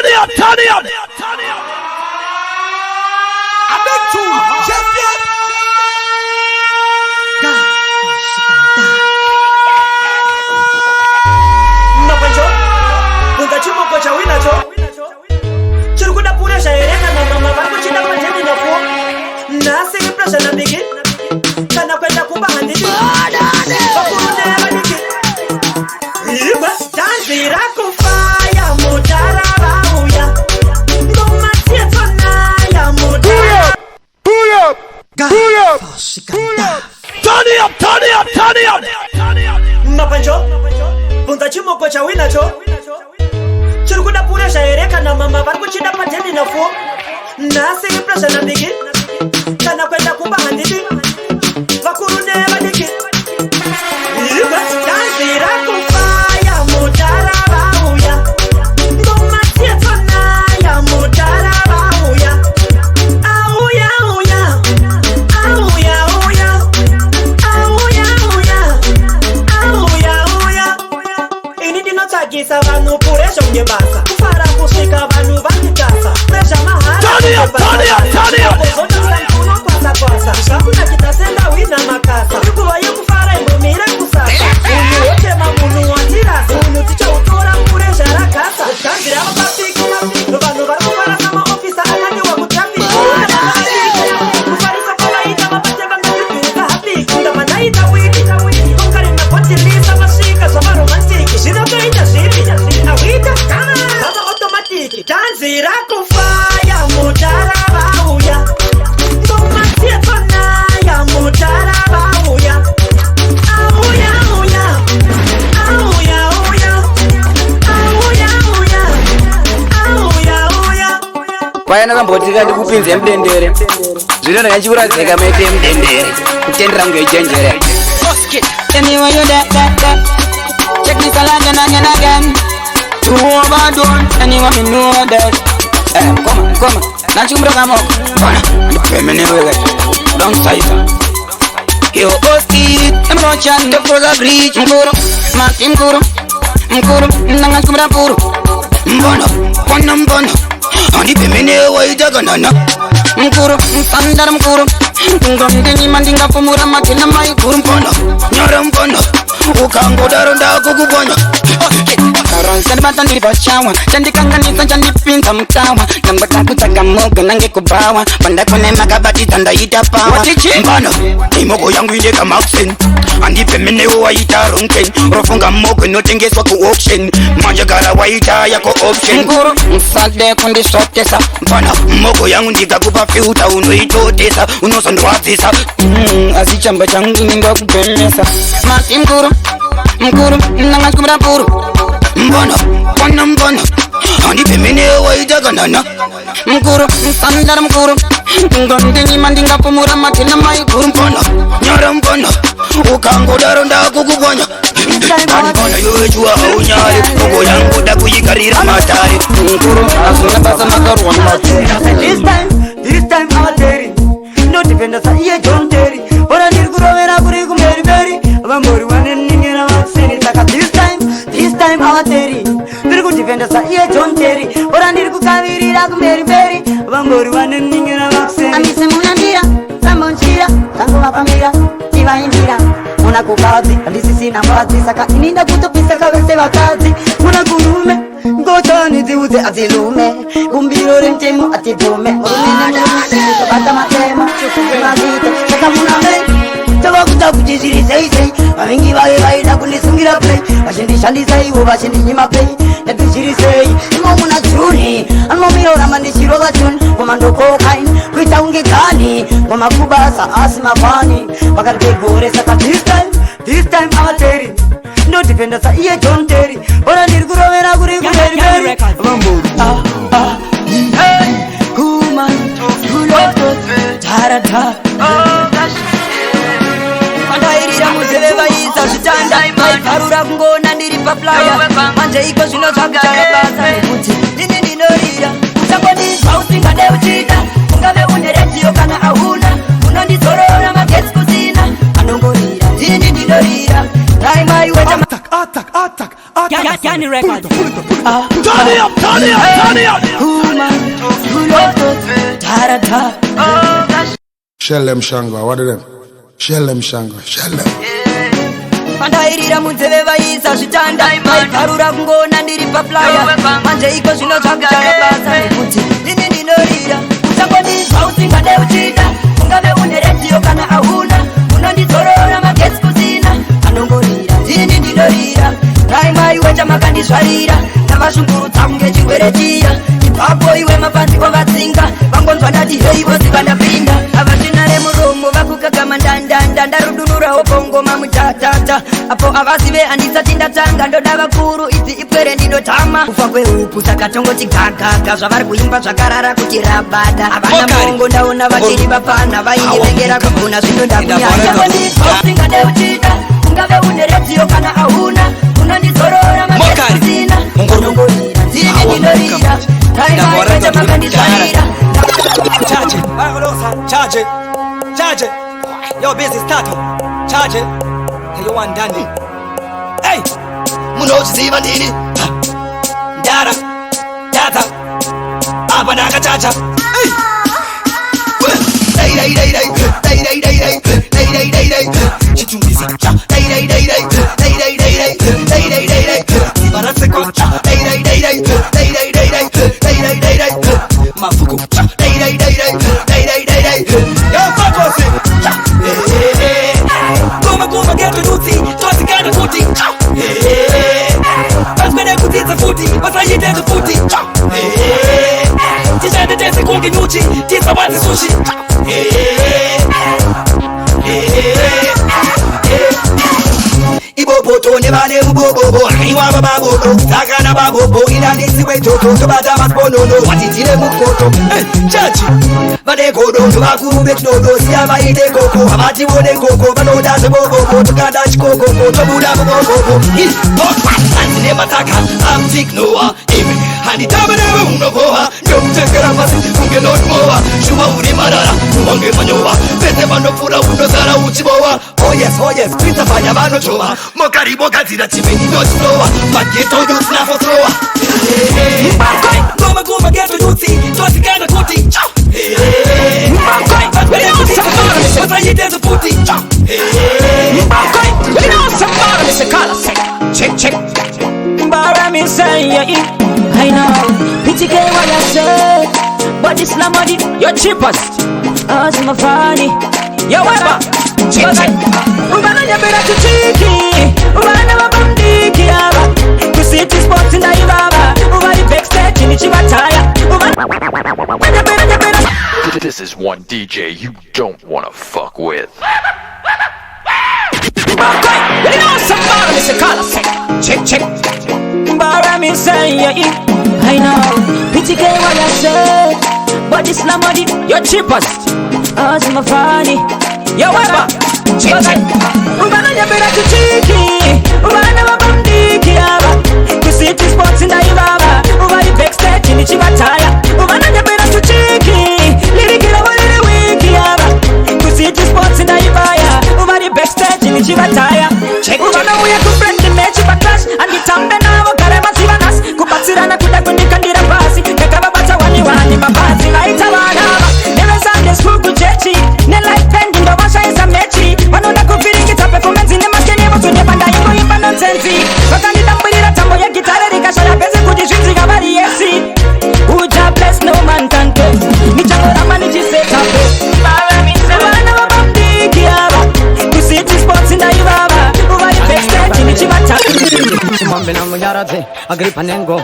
turn it up, turn it up. A big tune, champion. No pancho, punta chumo kocha wina cho. Churkuda pura shaireka na mama wangu china panjeni na fuo. Na sigi pressure na bigi. Kana kwenda kumba handiki. Wakurune ya bandiki. Iba tanzira kufaya mutara babuya. Ngoma tietona ya mutara. Pull up. Turn it up, turn it up, turn it up. No pancho, punta chumo kocha wina cho. Churkuda pura shaireka na mama wangu china panjeni na fuo. Na sigi pressure na bigi. Kana kwenda kumba handiki. Wakurune ya bandiki. Iba tanzira kufaya mutara babuya. Ngoma tietona ya mutara babuya. Auya auya. Auya auya. Auya auya. Auya auya. Ini dinotagisa vanhu puresha kunyembasa. Kufara kusvika vanhu vanitasa. Presha mahara. Turn it up, turn it up, turn it up. Hakuna kitasenda wina makasa. Ikuwa yukufara imumira kusasa. Unu wote mamunu watirasa. Unu ticha utora puresha rakasa. Kangira wapapiki. Nuvanu varukuvara kama ofisa alani wakutapi. Kufarisa kawaida mapate vangatutuka hapi. Kundamanaita wiki. Kukari na kontilisa mashika sama romantiki. Shinokaita shipi. Awita kama automatiki. Tanzira kufaya mutara bauya. Ngoma tietona ya mutara bauya. Auya auya. Auya auya. Auya auya. Auya auya. Payana kambotika ndikupinze mdendere. Zvino ndakachikurazeka maite mdendere. Kutendera ngu ichenjere. Anyway you that. Check this out again. Too overdone. Anyway you know that. Come on. Nachumra kamo. Bana. Ndipemene wewe. Don't size. Yo posti. Emrochan the froza bridge. Mkuru. Mati mkuru. Nangasumra puru. Mbono. Ndipemene waijaganana. Mkuru. Msandara mkuru. Ngomdenyi mandinga fumura makina maikuru. Mbono. Ukangodaro ndakukuponya. Karonsa bata ndilipachawa. Chandikanganisa chandipinza mtawa. Nambata kutaka moga nange kubawa. Panda kone makabati tandaita pawa. Mbano, imoko yangu indeka maxen. Andipemene waita ronken. Rofunga mogo notengeswa ku auction. Manjagara waita yako option. Mkuru. Msade kundi sotesa. Mbana, mogo yangu ndikakupa filter unoitotesa. Unosondwazisa. Asichamba changu ninga kupemesa. Mati mkuru. Nangasumra puru. Mbono. Andipemene waijaganana. Mkuru. Msandara mkuru. Ngomdenyi mandinga fumura makina maikuru. Mbono. Ukangodaro ndakukuponya. Mbona yochua haunyari. Mogo yangu ndakuyikarira matari. Mkuru. Asuna basa makaru wanatu. This time I'm Terry. No defenders are here, John Terry. But I need to go and I could go very. I'm more one and in a vaccine. This time I'm Terry. Very good defenders are here, John Terry. But I need to go very. I'm more one and in a vaccine. I'm missing Munandira, Samonchira, Tango Pamira, Iva Indira. Una kukazi, alisisi na mbazi. Saka ininda kutopisa kawese wakazi. Una kurume, ngochani ziuze azilume. Gumbiro rentemo atidume. Murumene tobata matema. Mazito, saka muname. Tawakuta kujiziri sei. Amingi wae na kunisungira play. Bashindi shandi sei, bashindi nyima play. Netujiri sei, imo muna chuni. Anmo miro ramandi shiroga chun. Komando kokain, kuita unge gani. Koma kubasa asima fani. Bakarbe gore saka this time I'm Terry. No defenders are here, John Terry. But I need to go and I could go very. Hey, woman, you love us. Tarata. Andairira muzeva isa zvitanda. Parura kungona ndiri paplaya. Manje iko zvinotsvakuchana basa nekuti ini ndinorira. Usangondizwa usingade uchida. Ungave une radio kana hauna. Unondizorora magetsi kusina. Anongorira. Ini ndinorira. Time I wait. Yanni record. Turn it up, turn it up, turn it up. Shell them shanga, what are them? Shell them shanga, shell them. Pandairira munzeve vaisa zvitanda maiparura kungona ndiri paplaya manje iko zvino zvakuchaya basa nekuti ini ndinorira uchangonizwa usingade uchida ungave une redio kana hauna unondidzorora magetsi kusina anongorira ini ndinorira raimai wechamakandizvarira navashungurudza kunge chingwere chiya ipapo iwe mapanziko vatsinga vangonzwa ndati hei vose vandapinda avachinare muromo vakukagama ndandanda ndarudunurawo bongoma mutatata apo avazive handisati ndatanga ndoda vakuru idzi ipwere ndinotama kufa kweupu saka tongoti gagaga zvavari kuimba zvakarara kuti rabada havana mongo ndaona vachiri vapana vainivengera kuguna zvino ndakunyaausingade uchida ungave une redio kana hauna unondidzorora magesina unongorira dzini ndinorira Charge. Yo, busy start. Charge. You want Dandy. Hey, munoziva ndini ndara data apa ndakachacha chitumbisa ibarasekocha mafuko Goma geto nuti, tosikana kuti Basmene kutitsa futi, basayiteza futi Tishande tese kungi nuchi, tisa wati sushi Iboboto nevane mubobobo Iwaba babobo, sakana babobo Inanisi wetoto, tobata masponono Watitile mukoto, chachi Vane kodo, tobakuru betnodo Siyama ide koko, hamati wone koko Vanoda sebobobo, tukada chikoko Tobuda bobobo, Antine mataka, amtik noa Ime, hani tabanebe unoboha Nyomtekera masi, unge not moa Shuma uri marara, uwange manyoa Pete manofura unozara uchiboa Oh yes, pizza fanya mano choa Mokari zira chimeni not slower Mageto youth na for thrower Goma geto youth, tosikana kuti Wasayiteza futi Check Bara me say I know PTK what I say But this la money, you're cheapest As my funny Yo weba Check Ubana nyabera tuchiki Ubana wabandiki yaba Kusiti sports in the ibaba Ubani backstage in Chibataya This is one DJ you don't wanna fuck with. Check Bara me say I know PTK what I say But this la money, you're cheapest As my funny Yo weba Check Ubana nyabera tuchiki Ubana wabandiki yaba Kusiti sports in the ibaba Ubani backstage in Chibataya Ubana nyabera tuchiki Lirikira wale wiki yaba Kusiti sports in the ibaya Ubani backstage in Chibataya Check Ubana uya kubrandi mechi backlash Andi tambe na wakare masiva nas Kupatsirana kundikandira basi Kakaba bata wani mabazi Laita wanaba Never Sunday school kuchechi Ne life pending ndo washa isa mechi Wanoda kufiringi tape kumenzi Ne maskeni wasu nyepanda ingo imba nonsensi Wakandi tambulira tambo ya gitare Rikashaya pezi kujishinzi kabari yesi Uja bless no man can test Michango rama nijiseta best Wana wabambiki yaba Kusiti sports in the ibaba Uvari backstage nichibata Chimambe na mujaraze Agripa nengo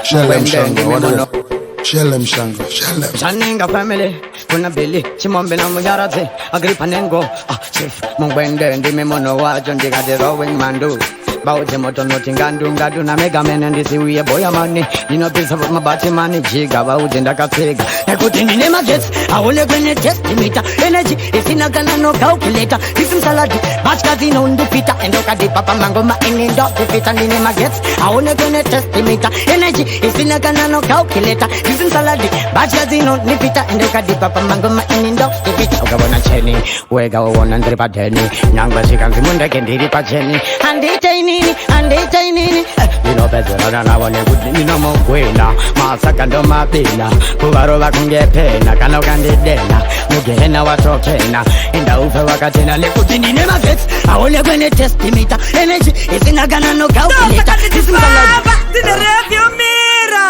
Shell them shanga, what are them? Shell them shanga, shell them. Shaninga family, kuna Billy, Chimombe na mujaraze Agripa nengo, chief Mungwende ndime mono wajo ndiga the rowing mandu Bauje moto noti ngadu na mega men and this we boya money Nino pisa for mabati money jiga bauje ndaka pega Ekuti nine magets, aole kwenye test limiter Energy, isina gana no calculator Kisim saladi, batch casino undipita Endoka di papa mango ma inindo Dipita nine magets, aole kwenye test limiter Energy, isina gana no calculator Kisim saladi, batch casino undipita Endoka di papa mango ma inindo Dipita Ukabona cheni, wega uona ndripa teni Nangwa shikanzi munda kendiri pa cheni Andite ini nini andeta nini inopezerana navone kuti ndinomugwina masaka ndomapina kuvarova kungepena kana ukandidena mugehena watokena indaufe wakatena lekuti ndine mavheti aonekwe netestimita energy isinagana nogaukulita Baba, dine review mira.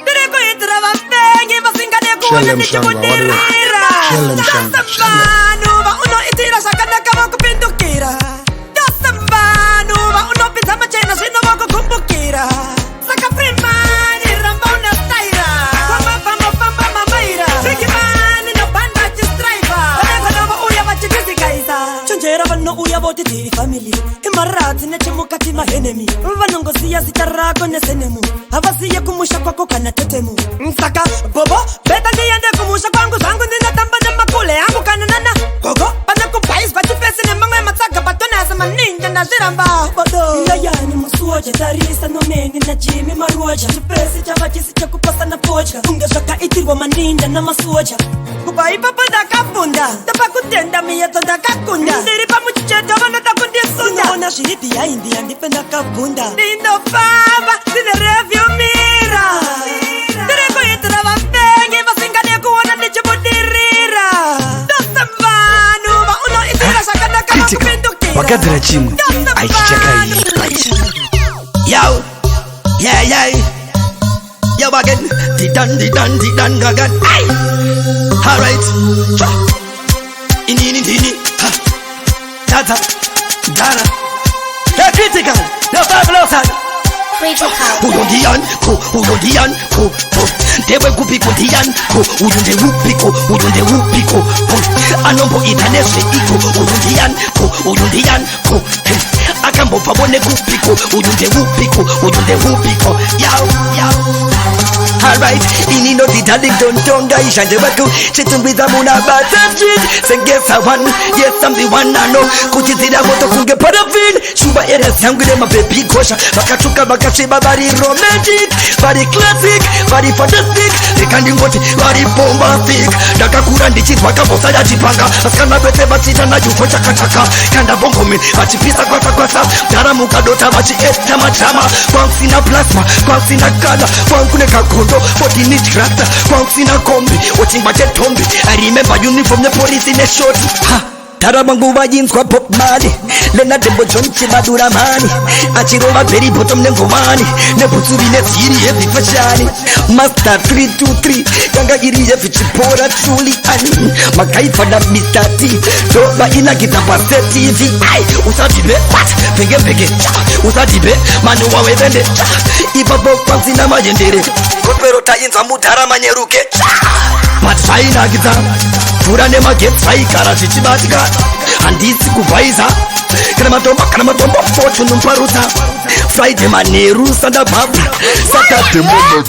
Dine kuitra vapengi vasingane kuona nichimudirira. Dasambanu va uno itira sakana kama kupindukira. Dasambanu va uno pizza machena sino wako kumbukira. Saka primani ramba una staira. Famba mamaira. Sikimani no banda chistraiva. Vanega nova uya vachikisi gaisa. Chonjera vano uya voti tiri family. Imarati nechimukati mahenemi. Vanongosiya zita rako nesenemu. Havasiye kumusha kwako kana tetemu. Msaka bobo beta ndiende kumusha kwangu zangu ninatamba na makule yangu kananana. Gogo pana kupais vachifesi ne mangwe matsaga batona sama ninja ndaziramba bodo. Ngayani musuoje tarisa no meni na jimi maruoja. Chifesi chavachisi chakupasa na pocha. Ungeshaka itirwa maninja na masuoja. Kupaipa pada kapunda. Tapa kutenda miyeto ndakakunda. Ndiripa muchicheto vano takundisunda. Ona shiriti ya India ndipenda kapunda. Nindo famba zine review mira. Direko yitra vapengi vasingane kuona nichimudirira. Dasambanu va uno itira sakana kama kupindukira. Wakadra chimwe aichichaka Yo, yeah Yo again, di-dan gagan Alright Ini Tata Dara The critical The fabulous Udondian Dewe kupikudian Udonde wupiko Anombo itanese iko Udondian Akambo pabone kupiko Udonde wupiko Yao Alright, ini no ditadik tonga ishanje wako Chitumbiza muna bata street Sengesa one, yes I'm the one I know Kuchizira moto kunge parafin Shuba eres yangu ne mabebi kosha Bakachuka bakashiba bari romantic Bari classic, bari fantastic Rekandi ngote, bari bombastic Daka kura ndichitwa kabosa ya jipanga Askana bete bachita na jufo chaka Kanda bongo min, bachipisa kwasa Dara mukadota bachi eta machama Kwangu sina plasma, kwangu sina kala Kwangu neka kondo, body need character Kwangu sina kombi, watching bate tombi I remember uniform the police in a shorty Dara bangu wa jeans kwa pop mali Lena debo jonchi badura mani Achirova peri bottom nengomani Nebuturi nesiri heavy fashani Master 323 Kanga iri heavy chipora truly ani Makaifa na Mr. T Doba ina kita pase TV Ay, usadibe, what? Pege, usadibe, manu wawe vende Ibabo kwanzi na majendere Kotwero tayinza mudara manyeruke Matsaina kita Furane magetsa ikara chichibatika Handisi kuvaiza Kana matombo fortune mparuta Friday maneru sanda babu Saturday moment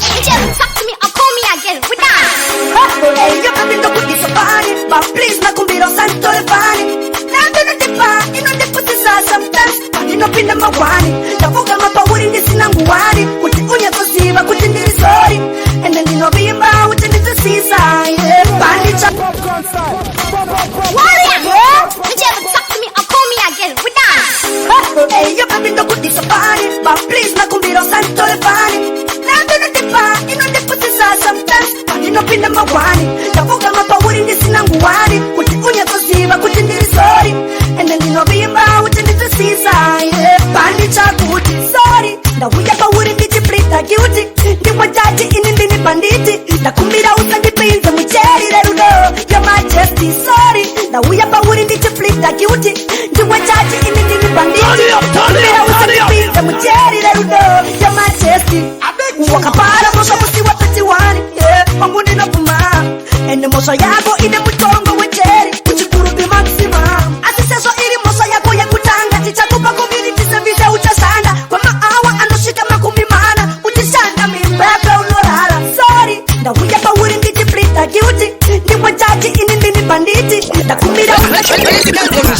Talk to me or call me again. We done. Hey, yo capito kuti sopani But please na kumbiro santo le pani Nando na tepa, ino te puti sa sometimes Pani no pinda mawani Tafuka mapawuri ndisi nanguwani Kuti unye kosiva, kuti ndiri sorry And then dino bimba, uti ndito sisa Pani cha Warrior! Did you ever talk to me or call me again? We done. Hey, yo capito kuti sopani But please na kumbiro santo le pani Nando na tepa, ino te puti sa sometimes Pani no pinda mawani Tafuka mapawuri ndisi nanguwani Kuti unye kosiva, kuti ndiri sorry And then dino bimba, uti ndito sisa Pani cha kuti sorry Ndawuya pawuri nditi plita guilty Ndimwa jaji ini ndini banditi Ndakumbira usandipinze mucheri rerudo Your majesty sorry Ndawuya pawuri nditi plita guilty Ndimwa jaji ini ndini banditi Ndakumbira usandipinze mucheri rerudo Your majesty Wakapara mosa musi wapeti wani Wangu nina puma Ene mosa yako ine mutongo wecheri Uchikurubi maximum Asiseso iri mosa yako ya kutanga Chichakupa community service uchasanda Kwa maawa anoshika makumi mana Uchishanda mimpepe unorara Sorry Ndawuya pawuri nditi plita guilty Ndimwa jaji ini ndini banditi Ndakumbira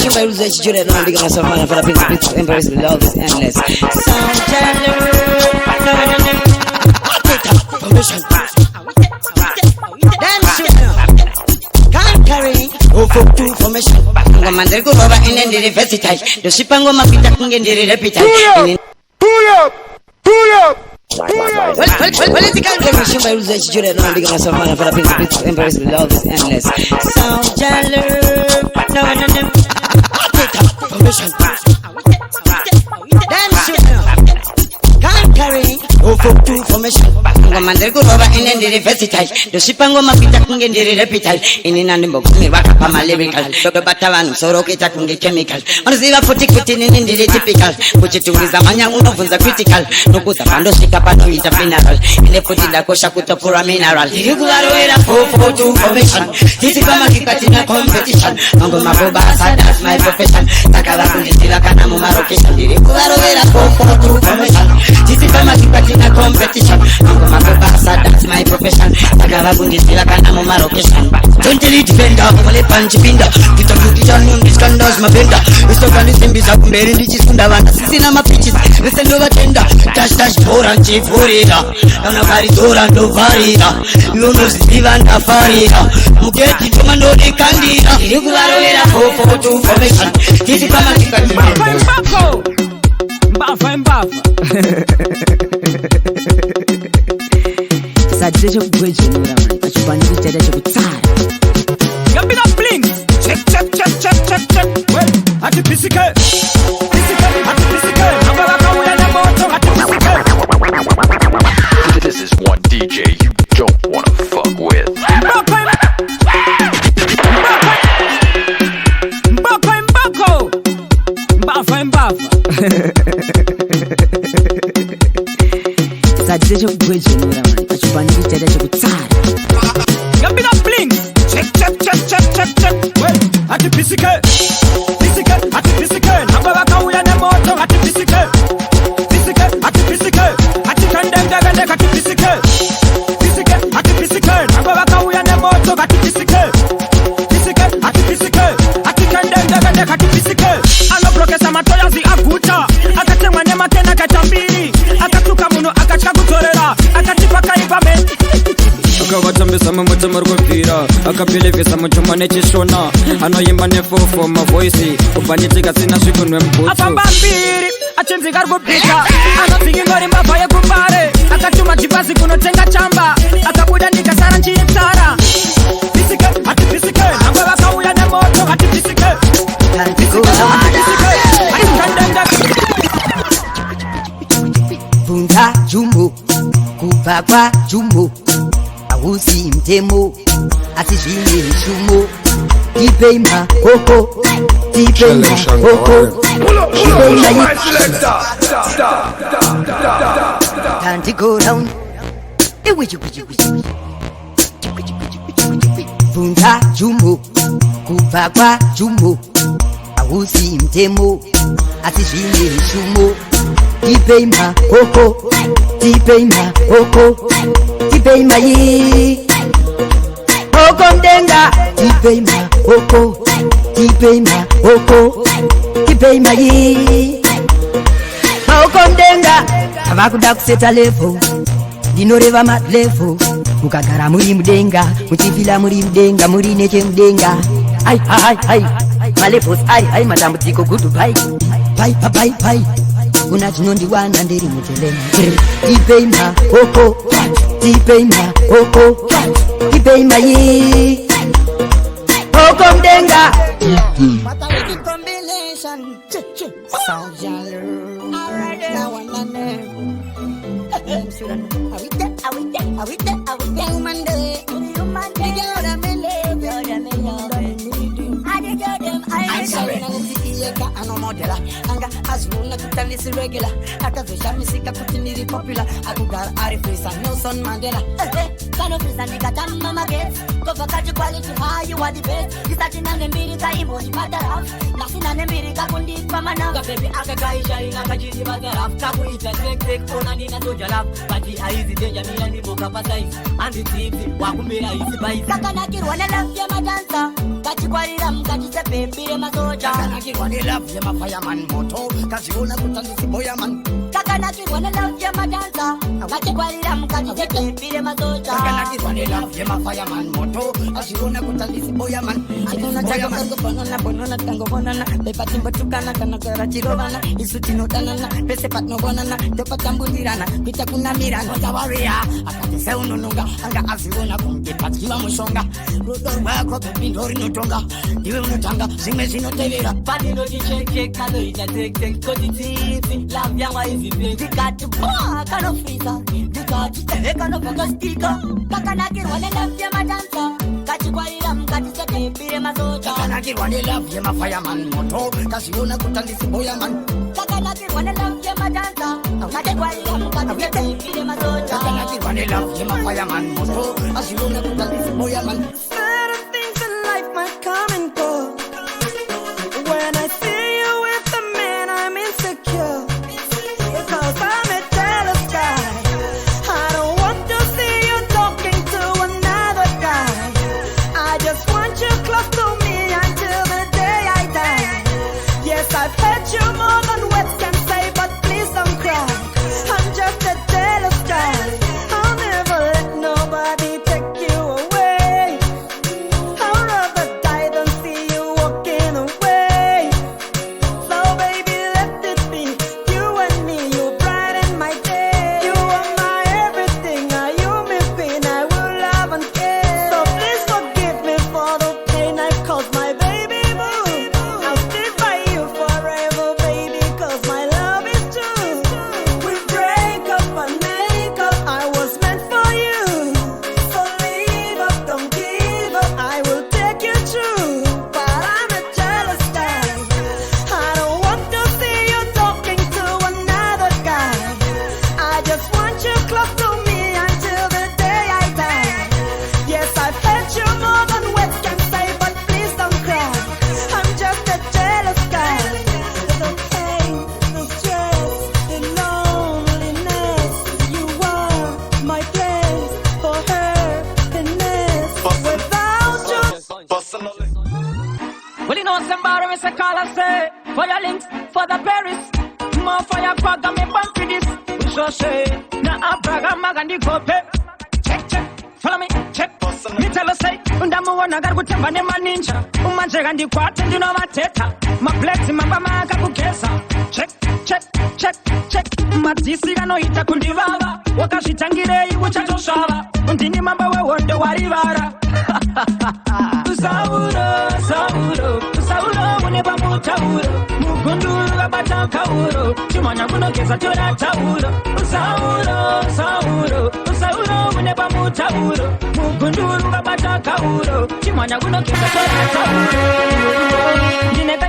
Shimba iluza ichijure na ndiga masomana Fala pizza pizza embrace the love is endless Sound Dance conquering 042 formation ngoma ndiri kurova ine ndiri versatile ndosvipa ngoma kuita kunge ndiri reptile Shimba iluza chichura na ndiga masamana para prince embrace the love is endless. Sound jealous. No. Permission. Conquering. 042 formation. Ngoma ndiri kurova ine ndiri versatile. Ndosvipa ngoma kuita kunge ndiri reptile. Ini nandi mbokumirwa kapa lyrical. Ndobata vanhu soro kuita kunge chemical. Unoziva kuti nini ndiri typical. Kuchitungiza manya unovunza critical. Nokuza pandosvika panoita funeral. Ine futi ndakosha kutopura mineral. Ndiri kuvarovera 442 formation. Tisi pamakipatina competition. Ngoma bobasa that's my profession. Takava kunditira kana mumarokesha. Ndiri kuvarovera 442 formation. Tisi pamakipatina competition. Ngoma bobasa that's my profession. Takava kunditira kana mumarokesha. Don't delete defender, mole punch pinda. Kita kutichanu diskandas mapenda. Istokani simbisa kumberi ndichisunda vana. Sisina mapitches, listen over tender. Dash bora nchifurira. Kana varizora ndo varira. Yonoziva ndafarira. Mugeti toma ndo dekandira. Ndiri kuvarovera 442 formation. Tisi pama kikati Mbafa Sadisha kugwejera achibandika chada chekutsara Gambira bling check well ati pisike namba kauya na moto ati pisike This is one DJ you don't want to fuck with. Mbafa Sadisha kugwejera achibandika chada chekutsara Gambira bling check well ati pisike namba kauya na moto ati pisike ati kandanga ati pisike namba kauya na moto ati pisike ati kandanga ati pisike anoblokesa matoyazi aguta akatemwa nematena katambiri akatuka muno akatya kutorera akatipaka ipame akavatambisa mumutima rwemvira akapelevesa muchuma nechishona anoimba nefofo mavoisi kubhanditika sina svikunwe mubutsu afamba mbiri achinzika rikubhika anopfikingori mbavha yekumbare akatuma jipasi kunotenga chamba akabuda ndikasara nchiyetsara pisike ati pisike namba vakauya nemoto ati pisike Bunda jumbo kubva kwa jumbo ausi mtemo asi zvine shumo tipeima koko Can't go down Bunda jumbo kubva kwa jumbo ausi mtemo asi zvine shumo tipeima yi Oko mdenga tipeima yi Oko mdenga avakuda kuseta level ndinoreva madlevel mukagara muri mudenga muchifila muri mudenga muri nechemudenga ai malevels ai matambudziko goodbye bye una chinondiwana ndiri muteleni tipeima yi Oko mdenga Azuna tutanisi regular akazosha misika kuti ndiri popular akugara ari frisa Nelson Mandela kano frisa ndikatama magets kovakachi quality high you are the best isachina nembiri kaimboji badaraf nasina nembiri kakundipa mananga baby akakaisha ingakachiri badaraf kakuita tek ona nina sojalaf bati aizi deja mila ndimboka pasai andi tipi wakumbira isi baisi kakanakirwa nelafya madansa kachikwarira mukachisepembire masoja kakanakirwa nelafya mafireman moto kaziona kutandisi boya man Kakana ki wanna love you, my dancer. Wache kwa lila mkati zeke pile mazocha. Kakana ki wanna love you, my fireman moto. Ashirona kutalisi boyaman. Ashirona chago bonona tango bonana. Pepa timbo tukana kana kara chirobana. Isutino tanana, pese patno bonana. Topa tambulirana, pita kuna mirana. Tawaria, akati se unununga. Anga ashirona kumke patiwa mushonga. Rodo wako pindori nutonga. Diwe unutanga, zime zino tevira. Padi no di cheke, kado ita tek kodi tifi. Love ya wa easy play. Dikati boa, kano freezer. Dikati tehe kano foto sticker. Kakana ki wanna love you, my dancer. Kachi kwa lila mkati zeke pile mazocha. Kakana ki wanna love you, my fireman moto. Ashirona kutalisi boyaman. Kakana ki wanna love you, my dancer. Wache kwa lila mkati zeke pile mazocha. Kakana ki wanna love you, my fireman moto. Ashirona kutalisi boyaman. Certain things in life might come and go. When I see you with a man, I'm insecure. Because I'm a jealous guy. I don't want to see you talking to another guy. I just want you close to me until the day I die. Yes, I've hurt you more than words can say, but please don't cry. I'm just a jealous guy. I'll never let nobody take you away. I'd rather die than see you walking away. So baby, let it be you and me. You brighten my day. You are my everything. Are you my queen? I will love and care. So please forgive me for the pain I caused my baby boo. I'll stay by you forever, baby, cause my love is true. We break up and make up. I was meant for you. So leave up, don't give up. I will take you through. But I'm a jealous guy. I don't want to see you talking to another guy. I just want you close to me until the day I die. Yes, I've hurt you more than words can say, but please don't cry. I'm just a jealous guy. The pain, the stress, the loneliness. You are my place for happiness. Without you. Well, you know, somebody is a call I say. For your links, for the Paris. More for your program, me bump with this. We shall say, now I'm program, I'm gonna go pay. Check, follow me, check. Me tell us say, undamu wana garu kutemba ne maninja. Umanje gandi kwate ndino mateta. Mapleti mabama kakukesa. Check. Matisi gano ita kundivava. Wakashitangire iwu chachoshava. Undini mamba we wondo warivara. Sauro, uneba mutauro. Mugunduru gabata kauro. Chimanya kunokeza tora tauro. Sauro, uneba mutauro. Mugunduru gabata kauro. Chimanya kunokeza tora tauro.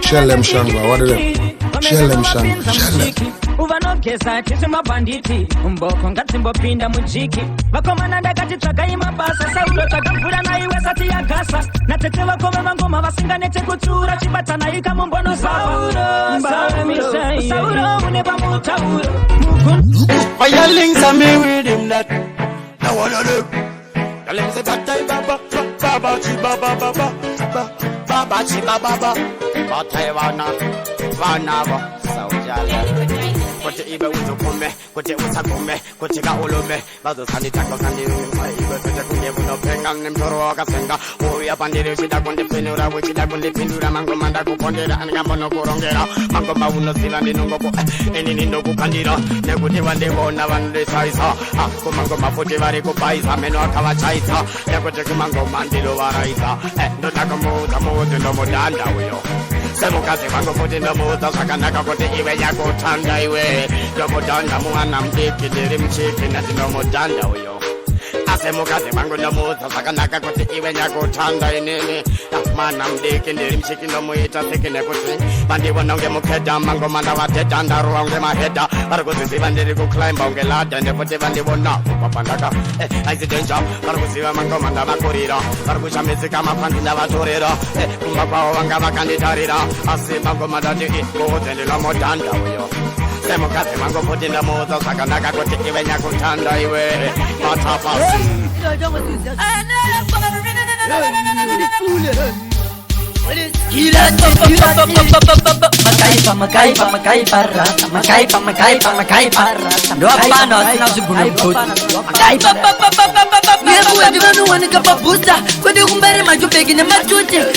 Shellem Shanga, what is it? Shellem Shanga. Uvanogeza tisi mabanditi. Mboko ngatimbo pinda mujiki. Vakomana ndakati tsvaga imabasa. Saulo tsvaga mvura na iwe sati ya gasa. Natete vakove vangoma vasinganete kutsura. Chibatana ika mumbono Sauro, uneba mutauro. Fire links and me with him that. Now what I do? Tell him say batai baba, baba chi baba baba, baba chi baba, batai wana ba. Kote ibe uzukume, kote usakume, kote ka ulume. Bazo sandi tako sandi ibe kote kunye buno penga nemtoro waka senga. Uya pandiri shida kundi pinura, wishida kundi pinura. Mango manda kupondera, anga mono kurongera. Mango mauno silandi nungo po, eni nindo kukandira. Nekuti wande wona wande saisa. Kumango mafuti vari kupaisa, meno akawa chaisa. Nekuti kumango mandilo waraisa. Ndotaka muta ndo mudanda uyo. Semukazi wangu futi ndo muta sakanaka kote iwe yako tanda iwe. Ndo mudanda muana mdiki diri mchiki na ndo mudanda uyo. Asemukazi wangu ndo muta sakanaka kote iwe yako tanda inini. Mana mdiki diri mchiki ndo muita siki nekuti. Bandi wanonge mukeda mango manda wateta ndaru wange maheda. Barakuzi bandiri kuklaimba unge lada ndefuti bandi wana kupapandaka. Aizi denja, barakuziwa mango manda makurira. Barakusha mizika mapandi nda waturira. Kumba kwa wanga makanditarira. Asi mango manda di ikote nila modanda uyo. Semukazi wangu futi ndo muta sakanaka kote iwe yako tanda iwe. Matapasi.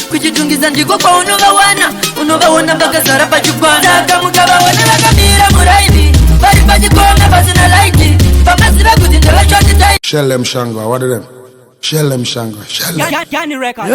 kujitungiza ndiko kwa unovawana mpaka zara pachukwana saka mukava wana vakamira muraini vari pachikonga pasina laiti pamaziva kuti ndevachwatitai Shellem Shanga, what are them? Shellem Shanga, Shellem. Canny record.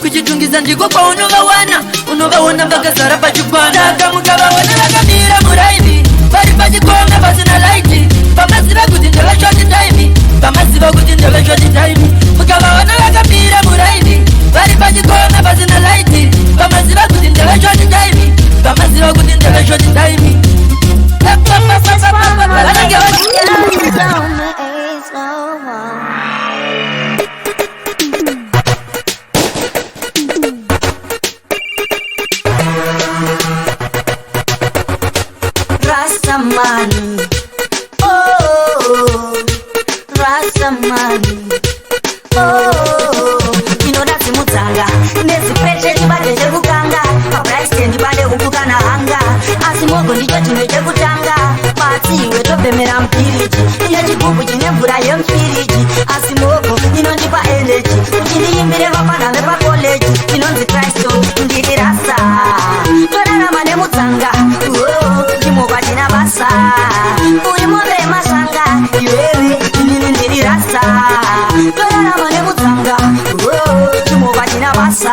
kuchitungiza ndiko kwa unovawana mpaka zara pachukwana saka mukava wana vakamira muraini vari pachikonga pasina laiti pamaziva kuti ndevachwatitaimi pamaziva kuti ndevachwatitaimi mukava wana vakamira muraini vari pachikonga pasina laiti pamaziva kuti ndevachwatitaimi pamaziva kuti ndevachwatitaimi Rasamani, oh, Rasamani, oh, inodati mutsanga nezipeshe chibade chekukanga paprice ndibade kukukana hanga asi mogo ndicho chimwe chekutanga patsiwe tobhemera mpiriji ine chigubu chine mvura yempiriji asi mogo inondipa energy kuti ndiyimbire vafana vepakoleji inonzi Kristo ndiri rasa torarama nemutsanga chimogwa china basa uri move masanga iwewe inini ndiri rasa torarama nemutsanga chimogwa china basa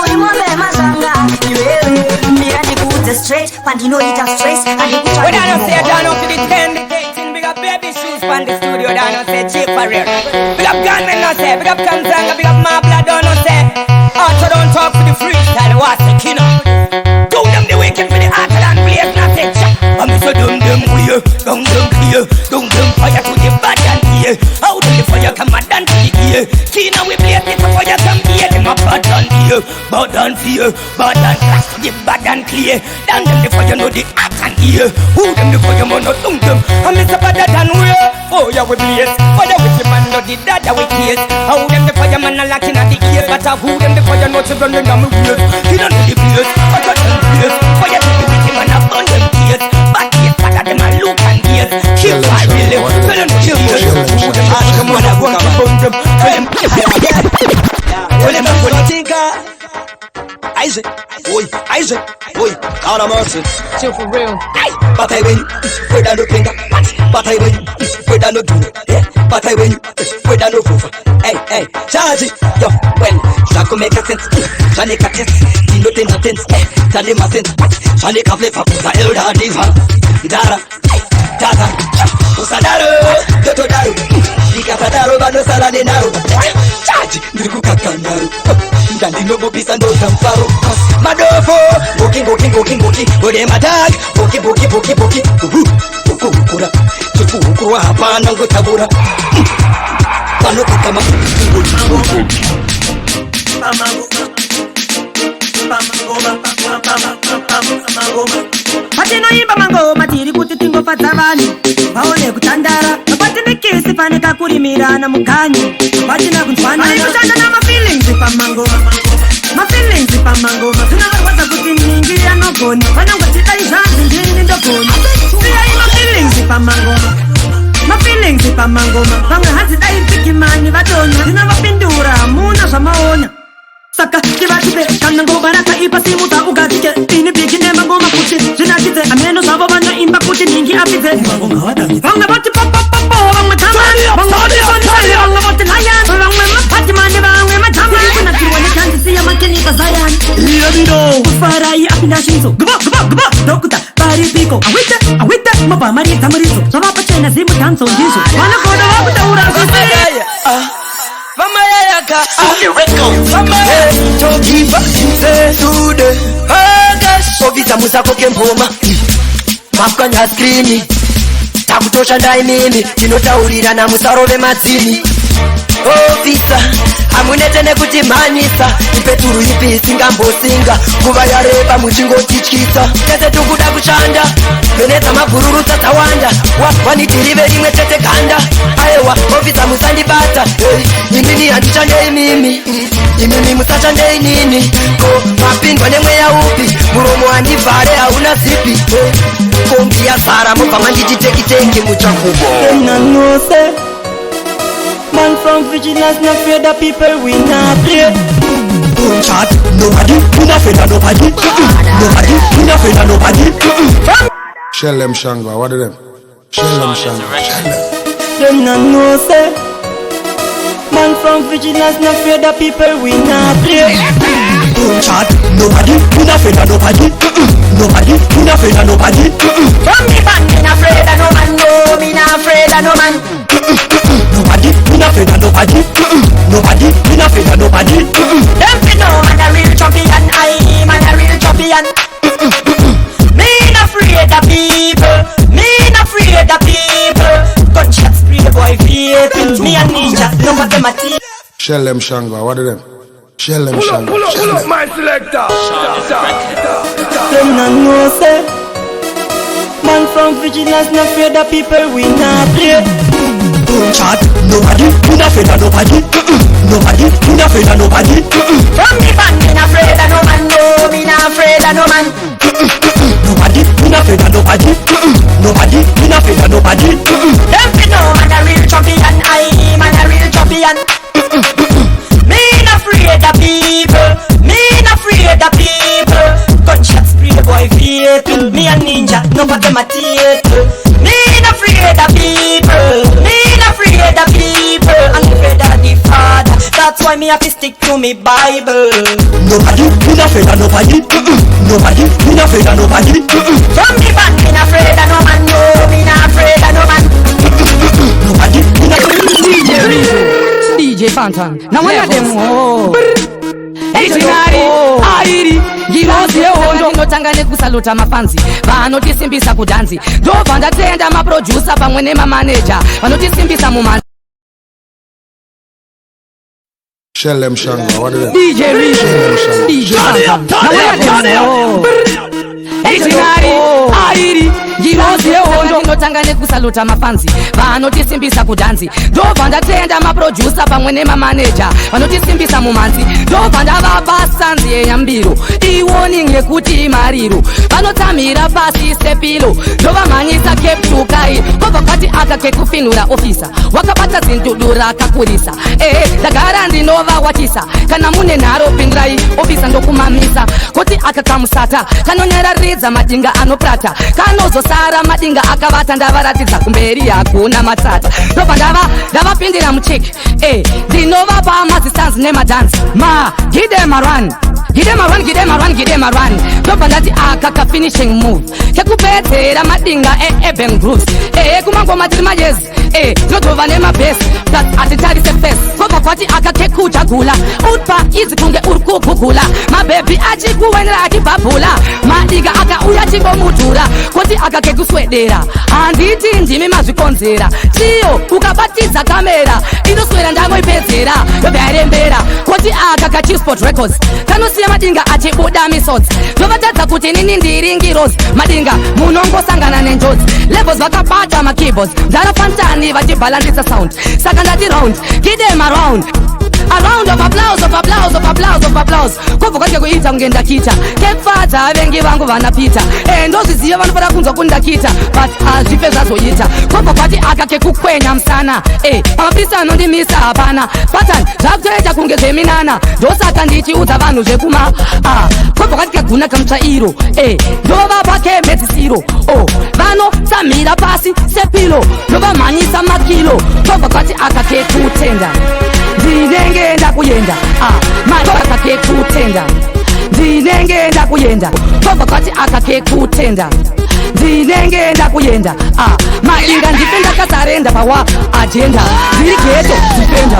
uri move masanga iwewe mira ndikuudze straight pandinoita stress When I don't say I don't know to the 10 the dating, big up baby shoes from the studio, I don't say cheap for real. Big up gunmen, no say, big up Kanzanga, big up my blood, don't say. Also don't talk for the freestyle, what's the kino? Do them the wicked for the art and blaze, nothing. I'm so dumb clear, dumb clear, dumb fire to the bad and ear. Out of the fire come and dance to the ear. Kino we blaze it for fire some ear, them a bad and ear, bad and fear, bad and class to the bad and clear. Down them the fire know the art and ear. Who them the fire man not dumb them? I'm Mr. Better than we. Oh yeah we blaze, fire with the man not the dada we case. How them the fire man a lacking at the ears, but who them the fire not to run them down the wheels. He don't know the place, I got them place. Fire to the wicked man a burn them tears, but yet better them a look and ears. Kill fire really, tell them to kill ears. Who them ask them when I go and burn them, tell them. Tell them what you think. Isaac, boy, God of mercy. Chill for real. But I win, where I no finger. But I win, where I no do. But I win, where I no proof. Hey, charge it, yo, well, Shako make a sense. Shani catches, he no think nothing. Shani mustn't, Shani can play for the elder diva. Dara, Usadaro, Totodaro, Ikasadaro, Bano Saladinaro. Charge, Nukakanaru. Dandi no bopis and those faro. Madofo, walking, where they attack, poki, Ukura, Tukura, Panango Tabura. Panokama, patinoimba mangoma tiri kuti tingofadza vanhu vaone kutandara patinekisi faneka kurimirana mukanyi patina kunzwananaishanda namafeelings pamangoma zvinovarwadza kuti ningi yanogona vanongotidai zvanzi ndini ndogona siyai mafeelings pamangoma vamwe hanzi dai pikimani vatonya zvinovapindura hamuna zvamaona saka tivatipe kana ngoma rakaipa simuta ugadzike ini biki nemangoma kuti zvinakidze ameno zvavo vanoimba kuti ningi apidze vamwe voti popopopo vamwe tamani vamwe voti nayan vamwe mapatimani vamwe majamani kunakirwa nechandisiya makenika zayani kufarai apinda shinzo guba dokuta paripiko awite mabva maridza muridzo zvavapachena zimutanzo ndizvo vanogoda vakutaura zvise Vamayaka, Tokiva, Sude, Hagas, Ovita Musako Kempoma, Mafkanya Screamy, takutoshanda imimi tinotaurirana musarove madzini. Ofisa amunete nekuti mhanyisa ipeturu ipi isingambosinga nguva yareba muchingotityisa tese tukuda kushanda menedza mabhururu dzadzawanda wanitirive rimwe tete ganda aiwa ofisa musandibata imini handichandei imimi musachandei nini ko mapindwa nemweya upi muromo handivhare hauna zipi kombi yazara mobva mandichitekiteki muchakubo. Man from vigilance, not fear the people we not play. Don't chat, nobody, we not fear nobody. Nobody, we not fear nobody. Shell them Shanga, what are them? Shell them Shanga, shell them. Them not know say. Man from vigilance, not fear the people we not play. Don't chat, nobody, we not fear nobody. Nobody, we not fear nobody. From me man, me not afraid of no man. No, me not afraid of no man. Nobody, we not afraid of nobody. Nobody, we not afraid of nobody. Them fi know man a real champion. I man a real champion. Me not afraid of people. Me not afraid of people. Gunshots free the boy fear. Me a ninja, no matter my team. Shell them Shanga, what are them? Shell them Shanga, pull up my selector. Them not know say. Man from vigilance, not fear the people we not play. Don't chat, nobody, we not afraid of nobody. Nobody, we not afraid of nobody. From me man, me not afraid of no man. No, me not afraid of no man. Nobody, we not afraid of nobody. Nobody, we not afraid of nobody. Them fi know man a real champion. I man a real champion. Me not afraid of people. Me not afraid of people. Gunshots free the boy fear. Me a ninja, no matter my teeth. Me not afraid of people. Me not afraid of people. I'm afraid of the Father. That's why me have to stick to me Bible. Nobody, we not afraid of nobody. Nobody, we not afraid of nobody. From me man, me not afraid of no man. No, me not afraid of no man. Nobody, we not DJ Rizzo, DJ Fantan. Now one of them, oh. Airi Ginozi hondo Notanga nekusalota mafanzi Vanotisimbisa kudanzi Ndobva ndatenda maproducer pamwe nemamanager Vanotisimbisa mumanzi Shell them Shanga, what are them? DJ Rizzo, DJ Fantan. Now one of them, oh. Airi Ginozi hondo Notanga nekusalota mafanzi Vanotisimbisa kudanzi Ndobva ndatenda maproducer pamwe nemamanager Vanotisimbisa mumanzi Ndobva ndavabasanzi yenyambiro Iwarning yekuti mariro Vanotamira pasi stepilo Ndovamhanyisa kept to kai Kobva kwati akakekufinura officer Wakabata zintudura akakurisa Ndagara ndinova watisa Kana mune nharo pindurai officer ndokumamisa Kuti akakamusata Kanonyararidza madinga anoprata Kanozosara madinga akavata ndavaratidza kumberi hakuna matsata Ndobva ndavapindira mucheki ndinovapa mazistanzi nemadansi give them a run. Ndobva ndati akaka finishing move kekupedzera madinga Eben Grooves kumangoma tiri majezi ndinodhova nemabhesi plus atitarise fesi kobva kwati akakekujagula utpa izi kunge uri kugugula mabhebhi achikuwenera achibhabhula madinga akauya chingomudhura kuti akakekuswedera handiti ndimi mazvikonzera chiyo ukabatidza kamera inoswera ndangoipedzera yobva yarembera kuti akakachisport records kanosiya madinga achibuda misodzi ndovatadza kuti nini ndiri ngirozi madinga munongosangana nenjodzi levels vakabata makeyboards ndarafantani vachibhalandisa sound saka ndati round give them a round. A round of applause, of applause, of applause, of applause. Kobva kwati kuita kunge ndakita kefadza avengi vangu vanapita ndozviziva vanofara kunzwa kundakita but hazvipe zvazoita kobva kwati akakekukwenya musana pamapisa anondimisa hapana patani zvakutoita kunge zveminana ndosaka ndichiudza vanhu zvekuma kobva kwati kaguna kamutsvairo ndovapa kemedzisiro vanotsamhira pasi sepilo ndovamhanyisa makilo kobva kwati akakekutenda ndinenge ndakuyenda akakekutenda ndinenge ndakuyenda kobva kwati akakekutenda ndinenge ndakuyenda madinga ndipe ndakasarenda pawa agenda ndiri geto dipenda